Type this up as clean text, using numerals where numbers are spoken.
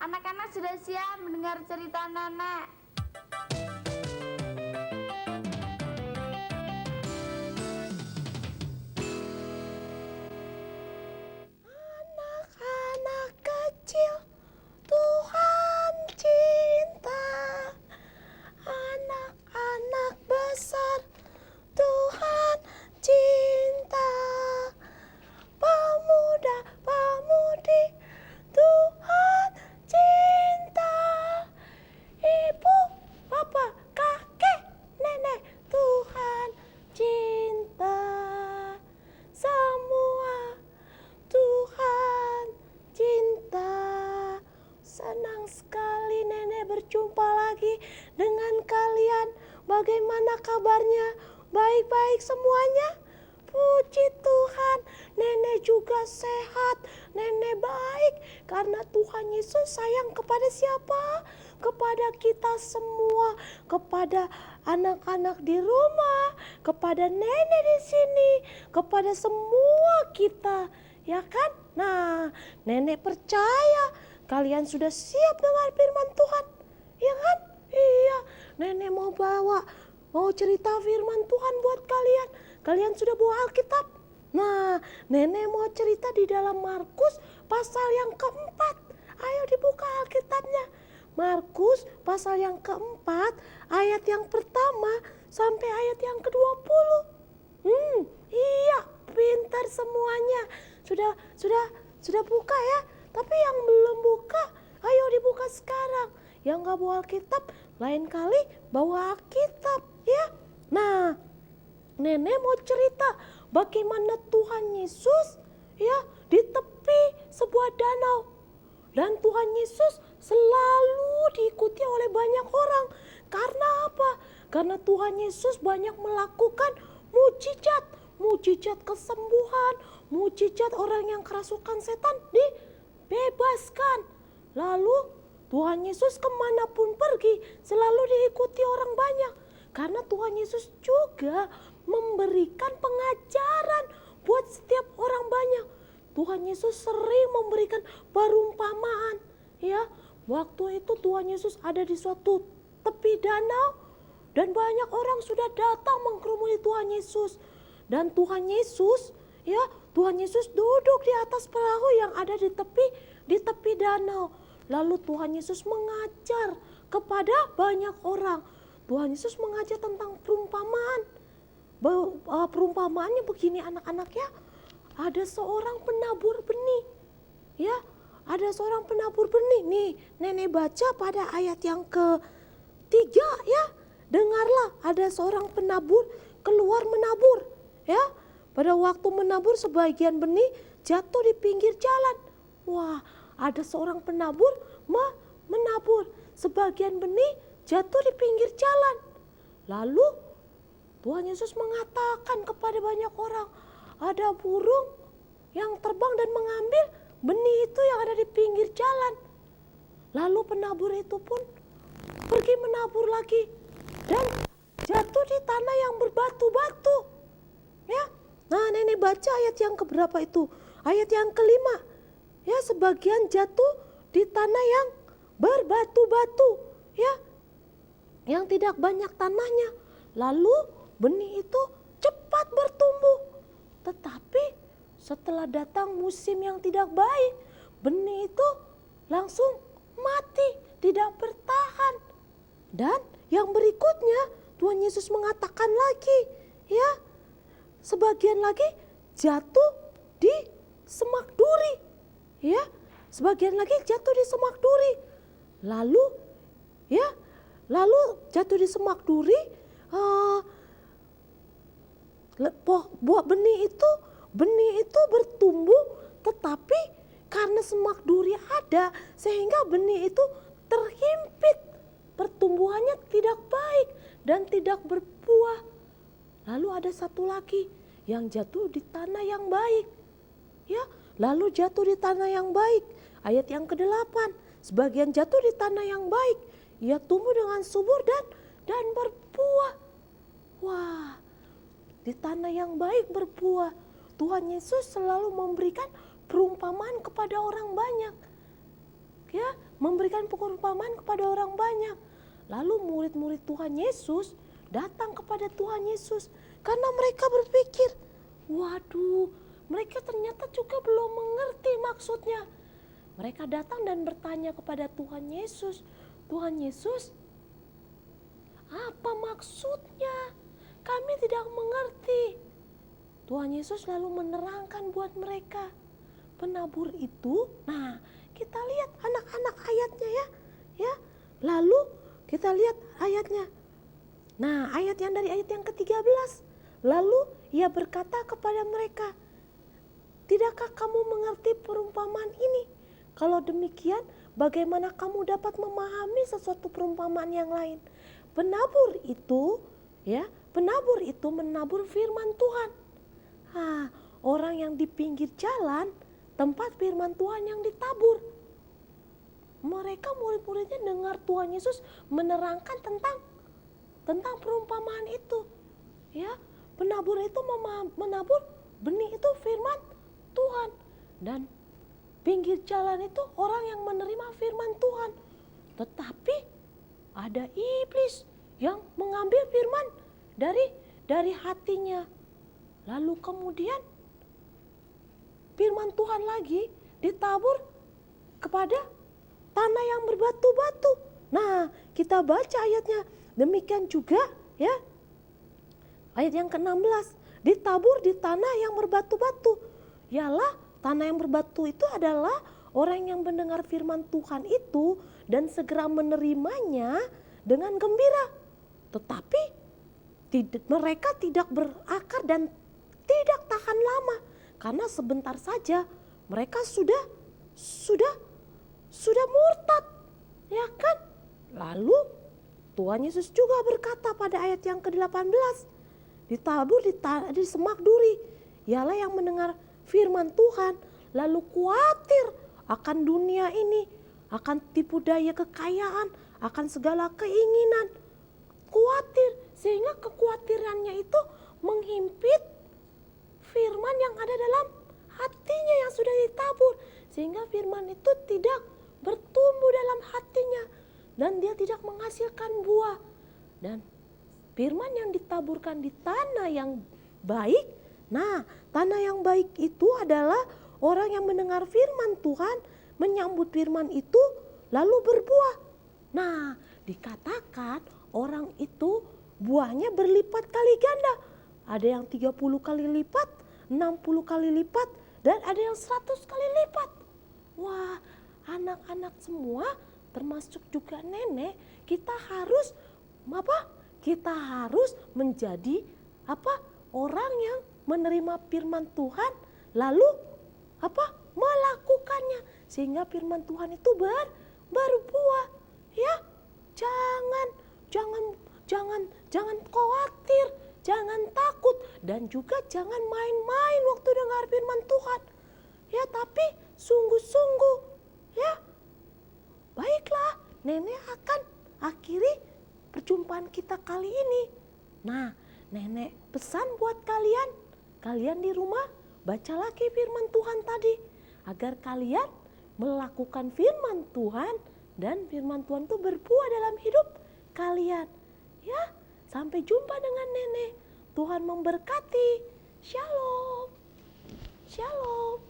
Anak-anak sudah siap mendengar cerita nenek. Anak-anak kecil, Tuhan cinta. Anak-anak besar, Tuhan cinta. Pemuda-pemudi, Tuhan cinta. Ibu, bapak, kakek, nenek, Tuhan cinta. Semua Tuhan cinta. Senang sekali nenek berjumpa lagi dengan kalian. Bagaimana kabarnya? Baik-baik semuanya? Puji Tuhan, nenek juga sehat, nenek baik karena Tuhan Yesus sayang kepada siapa? Kepada kita semua, kepada anak-anak di rumah, kepada nenek di sini, kepada semua kita, ya kan? Nah, nenek percaya kalian sudah siap dengan firman Tuhan, ya kan? Iya, nenek mau cerita firman Tuhan buat kalian. Kalian sudah bawa Alkitab? Nah, nenek mau cerita di dalam Markus pasal yang keempat. Ayo dibuka Alkitabnya. Markus pasal yang keempat, ayat yang pertama sampai ayat yang ke-20. Iya, pintar semuanya. Sudah buka ya? Tapi yang belum buka, ayo dibuka sekarang. Yang gak bawa Alkitab, lain kali bawa Alkitab ya. Nah, nenek mau cerita bagaimana Tuhan Yesus ya di tepi sebuah danau. Dan Tuhan Yesus selalu diikuti oleh banyak orang. Karena apa? Karena Tuhan Yesus banyak melakukan mujizat. Mujizat kesembuhan, mujizat orang yang kerasukan setan dibebaskan. Lalu Tuhan Yesus kemanapun pergi selalu diikuti orang banyak. Karena Tuhan Yesus juga memberikan pengajaran buat setiap orang banyak. Tuhan Yesus sering memberikan perumpamaan. Ya, waktu itu Tuhan Yesus ada di suatu tepi danau dan banyak orang sudah datang mengkerumuni Tuhan Yesus. Dan Tuhan Yesus duduk di atas perahu yang ada di tepi danau. Lalu Tuhan Yesus mengajar kepada banyak orang. Tuhan Yesus mengajar tentang perumpamaan. Perumpamaannya begini anak-anak ya. Ada seorang penabur benih. Ya, ada seorang penabur benih. Nih, nenek baca pada ayat yang ke-3 ya. Dengarlah, ada seorang penabur keluar menabur. Ya, pada waktu menabur sebagian benih jatuh di pinggir jalan. Wah, ada seorang penabur menabur. Sebagian benih jatuh di pinggir jalan. Lalu Tuhan Yesus mengatakan kepada banyak orang, ada burung yang terbang dan mengambil benih itu yang ada di pinggir jalan. Lalu penabur itu pun pergi menabur lagi dan jatuh di tanah yang berbatu-batu. Ya, nah nenek baca ayat yang keberapa itu? Ayat yang ke-5. Ya, sebagian jatuh di tanah yang berbatu-batu. Ya, yang tidak banyak tanahnya. Lalu benih itu cepat bertumbuh. Tetapi setelah datang musim yang tidak baik, benih itu langsung mati, tidak bertahan. Dan yang berikutnya Tuhan Yesus mengatakan lagi, ya, sebagian lagi jatuh di semak duri. Ya, sebagian lagi jatuh di semak duri. Lalu jatuh di semak duri, buah benih itu bertumbuh, tetapi karena semak duri ada sehingga benih itu terhimpit, pertumbuhannya tidak baik dan tidak berbuah. Lalu ada satu lagi yang jatuh di tanah yang baik. Ya, lalu jatuh di tanah yang baik. Ayat yang ke-8, sebagian jatuh di tanah yang baik, ia tumbuh dengan subur dan berbuah. Wah, di tanah yang baik berbuah. Tuhan Yesus selalu memberikan perumpamaan kepada orang banyak. Ya, memberikan perumpamaan kepada orang banyak. Lalu murid-murid Tuhan Yesus datang kepada Tuhan Yesus karena mereka berpikir, waduh, mereka ternyata juga belum mengerti maksudnya. Mereka datang dan bertanya kepada Tuhan Yesus, Tuhan Yesus, apa maksudnya? Kami tidak mengerti. Tuhan Yesus lalu menerangkan buat mereka. Penabur itu, nah kita lihat anak-anak ayatnya ya. Lalu kita lihat ayatnya. Nah, ayat yang dari ayat yang ke-13. Lalu ia berkata kepada mereka, tidakkah kamu mengerti perumpamaan ini? Kalau demikian, bagaimana kamu dapat memahami sesuatu perumpamaan yang lain? Penabur itu menabur firman Tuhan. Orang yang di pinggir jalan, tempat firman Tuhan yang ditabur. Mereka murid-muridnya dengar Tuhan Yesus menerangkan tentang perumpamaan itu. Ya, penabur itu menabur benih itu firman Tuhan. Dan pinggir jalan itu orang yang menerima firman Tuhan. Tetapi ada iblis yang mengambil firman dari hatinya. Lalu kemudian firman Tuhan lagi ditabur kepada tanah yang berbatu-batu. Nah, kita baca ayatnya. Demikian juga ya. Ayat yang ke-16, ditabur di tanah yang berbatu-batu. Yalah, tanah yang berbatu itu adalah orang yang mendengar firman Tuhan itu dan segera menerimanya dengan gembira. Tetapi mereka tidak berakar dan tidak tahan lama karena sebentar saja mereka sudah murtad, ya kan? Lalu Tuhan Yesus juga berkata pada ayat yang ke-18, ditabur di semak duri. Ialah yang mendengar firman Tuhan lalu khawatir akan dunia ini, akan tipu daya kekayaan, akan segala keinginan. Khawatir, sehingga kekhawatirannya itu menghimpit firman yang ada dalam hatinya yang sudah ditabur. Sehingga firman itu tidak bertumbuh dalam hatinya dan dia tidak menghasilkan buah. Dan firman yang ditaburkan di tanah yang baik, nah tanah yang baik itu adalah orang yang mendengar firman Tuhan, menyambut firman itu lalu berbuah. Nah, dikatakan orang itu buahnya berlipat kali ganda. Ada yang 30 kali lipat, 60 kali lipat, dan ada yang 100 kali lipat. Wah, anak-anak semua termasuk juga nenek, kita harus menjadi orang yang menerima firman Tuhan lalu melakukannya sehingga firman Tuhan itu berbuah. Ya, jangan khawatir, jangan takut, dan juga jangan main-main waktu dengar firman Tuhan. Ya, tapi sungguh-sungguh ya. Baiklah, nenek akan akhiri perjumpaan kita kali ini. Nah, nenek pesan buat kalian di rumah baca lagi firman Tuhan tadi, agar kalian melakukan firman Tuhan dan firman Tuhan itu berbuah dalam hidup kalian. Ya, sampai jumpa dengan nenek. Tuhan memberkati. Shalom. Shalom.